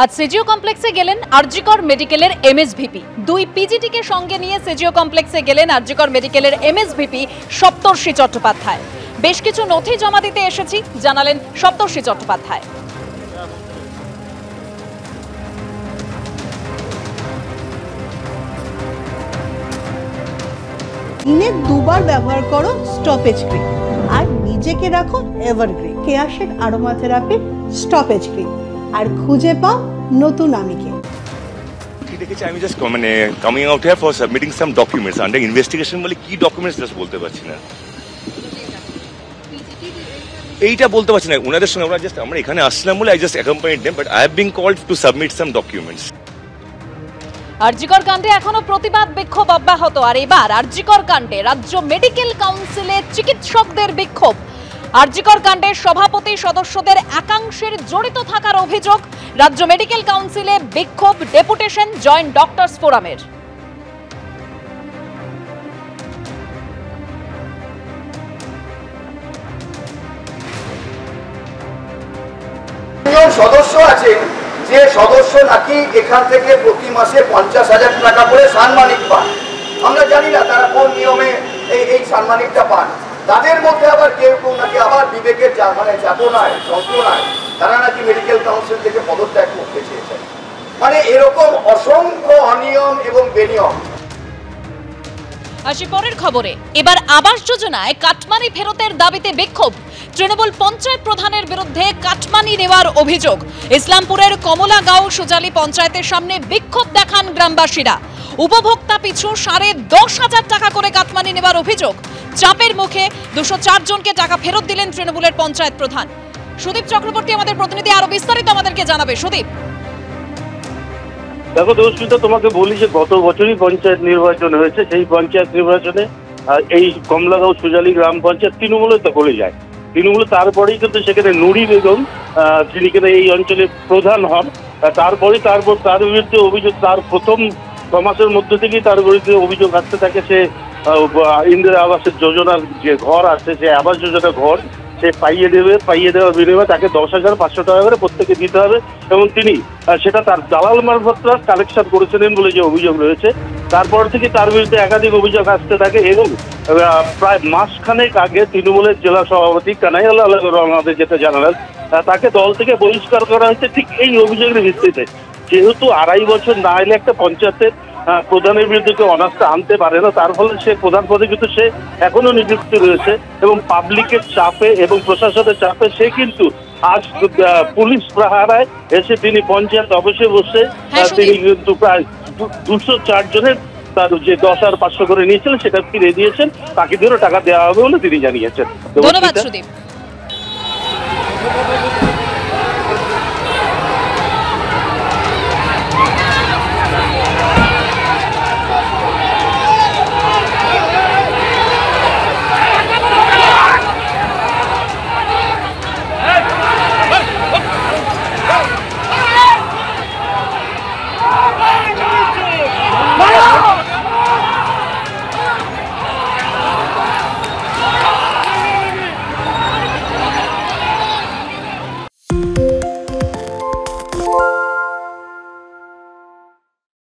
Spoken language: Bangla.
আজ সিজিও কমপ্লেক্সে গেলেন আরজিকর মেডিকেলের এমএসভিপি। দুই পিজিটিকে সঙ্গে নিয়ে সিজিও কমপ্লেক্সে গেলেন আরজিকর মেডিকেলের এমএসভিপি সপ্তর্ষি চট্টোপাধ্যায়। বেশ কিছু নথি জমা দিতে এসেছি জানালেন সপ্তর্ষি চট্টোপাধ্যায়। দিনে দুবার ব্যবহার করো স্টপেজ ক্রিম আর নিজেকে রাখো এভারগ্রিন কেয়াশেক আরোমা থেরাপি স্টপেজ ক্রিম আর খুঁজে পাও নতুন আমিকে। আমি জাস্ট মানে coming out here for submitting some documents under investigation বলে কি ডকুমেন্টস জাস্ট বলতে পারছি না, এইটা বলতে পারছি না। ওনাদের সঙ্গে আমরা এখানে আসলাম বলে I just accompanied them, but I have been called to submit some documents. RG Kar কাণ্ডে এখনো প্রতিবাদ বিক্ষোভ অব্যাহত। আর এবার আরজিকর কাণ্ডে রাজ্য মেডিকেল কাউন্সিলে চিকিৎসকদের বিক্ষোভ। আরজিকর কাণ্ডে সভাপতি সদস্যদের একাংশের জড়িত থাকার অভিযোগ। রাজ্য মেডিকেল কাউন্সিলে বিক্ষোভ, ডেপুটেশন জয়েন্ট ডক্টরস ফোরামের। সদস্য আছেন যে সদস্য নাকি এখান থেকে প্রতি মাসে 50,000 টাকা করে সাম্মানিক পান। আমরা জানি না তারা কোন নিয়মে এই সাম্মানিকটা পান। তাদের মধ্যে আবার কেউ কেউ নাকি আবার বিবেকের যাতনায় যন্ত্রণায় তারা নাকি মেডিকেল কাউন্সিল থেকে পদত্যাগ করতে চেয়েছেন। মানে এরকম অসংখ্য অনিয়ম এবং বেনিয়ম। আসি পরের খবরে। এবার আবাস যোজনায় কাটমানি ফেরতের দাবিতে বিক্ষোভ। তৃণমূল পঞ্চায়েত প্রধানের বিরুদ্ধে কাটমানি নেওয়ার অভিযোগ। ইসলামপুরের কমলাগাঁও সুজালি পঞ্চায়েতের সামনে বিক্ষোভ দেখান গ্রামবাসীরা। উপভোক্তা পিছু 10,500 টাকা করে কাটমানি নেওয়ার অভিযোগ। চাপের মুখে 204 জনকে টাকা ফেরত দিলেন তৃণমূলের পঞ্চায়েত প্রধান। সুদীপ চক্রবর্তী আমাদের প্রতিনিধি আরো বিস্তারিত আমাদেরকে জানাবে। সুদীপ, দেখো দোষমিতা, তোমাকে বলি যে গত বছরই পঞ্চায়েত নির্বাচন হয়েছে। সেই পঞ্চায়েত নির্বাচনে এই কমলাগাঁও সুজালি গ্রাম পঞ্চায়েত তৃণমূলে তো করে যায়। তৃণমূলে তারপরেই কিন্তু সেখানে নুরি বেগম যিনি কিনা এই অঞ্চলের প্রধান হন, তার বিরুদ্ধে অভিযোগ, তার প্রথম 6 মাসের মধ্যে থেকেই তার বিরুদ্ধে অভিযোগ আসতে থাকে। সে ইন্দিরা আবাসের যোজনার যে ঘর আছে, সে আবাস যোজনা ঘর সে পাইয়ে দেওয়ার বিনিময়ে তাকে 10,500 টাকা করে প্রত্যেকে দিতে হবে এবং তিনি সেটা তার দালাল মারফত কালেকশন করেছিলেন বলে যে অভিযোগ রয়েছে। তারপর থেকে তার বিরুদ্ধে একাধিক অভিযোগ আসতে থাকে এবং প্রায় মাসখানেক আগে তৃণমূলের জেলা সভাপতি কানাইয়াল আমাদের যেটা জানালেন, তাকে দল থেকে বহিষ্কার করা হয়েছে ঠিক এই অভিযোগের ভিত্তিতে। যেহেতু 2.5 বছর না এলে একটা পঞ্চায়েতের প্রধানের বিরুদ্ধে কেউ অনাস্থা আনতে পারে না, তার ফলে সে প্রধান পদে কিন্তু সে এখনো নিযুক্ত রয়েছে এবং পাবলিকের চাপে এবং প্রশাসনের চাপে সে কিন্তু আজ পুলিশ প্রহারায় এসে তিনি পঞ্চায়েত অফিসে বসে তিনি কিন্তু প্রায় 204 জনের তার যে 10,500 করে নিয়েছিলেন সেটা ফিরে দিয়েছেন। বাকিদেরও টাকা দেওয়া হবে বলে তিনি জানিয়েছেন। ধন্যবাদ সুদীপ।